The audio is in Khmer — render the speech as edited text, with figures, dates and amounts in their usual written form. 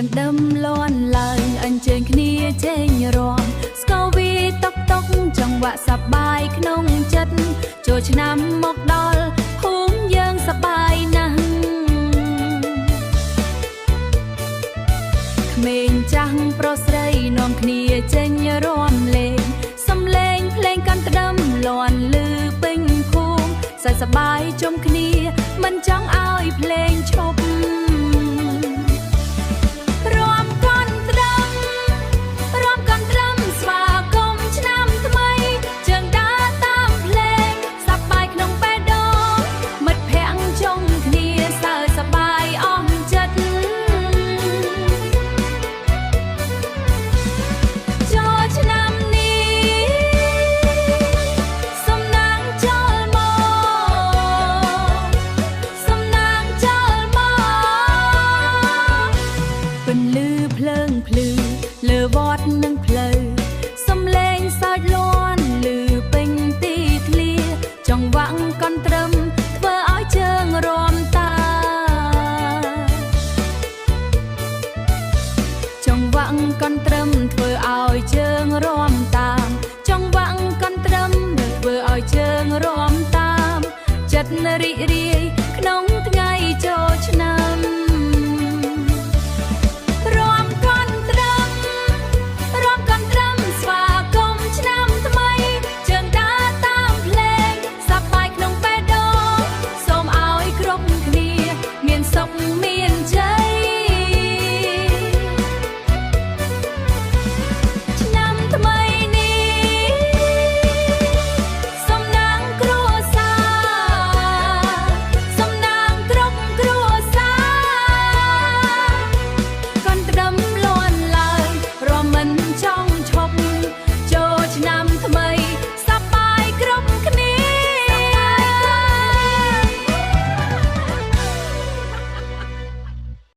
กันดำล้อนลายอันเจนគ្នាចេញរំស្គរវាតុកតុកចង្វាក់សប្បាយក្នុងចិត្តចូលឆ្នាំមកដល់ភូមិយើងសប្បាយណាស់ក្មេងចាស់ប្រុសស្រីនាំគ្នាចេញរំលេងសំឡេងភ្លេងកាន់ក្តំលាន់ឮពេញភូមិសើចសប្បាយជុំគ្នាមិនចង់ឲ្យភ្លេងឈប់លើវត្តនឹងផ្លូវសំឡេងសើចលាន់ឮពេញទីធ្លាចង្វាក់កន់ត្រឹមធ្វើឲ្យជើងរាំចង្វាក់កន់ត្រឹមធ្វើឲ្យជើងរាំតាមចង្វាក់កន់ត្រឹមធ្វើឲ្យជើងរាំតាមចិត្តរីករាយក្នុង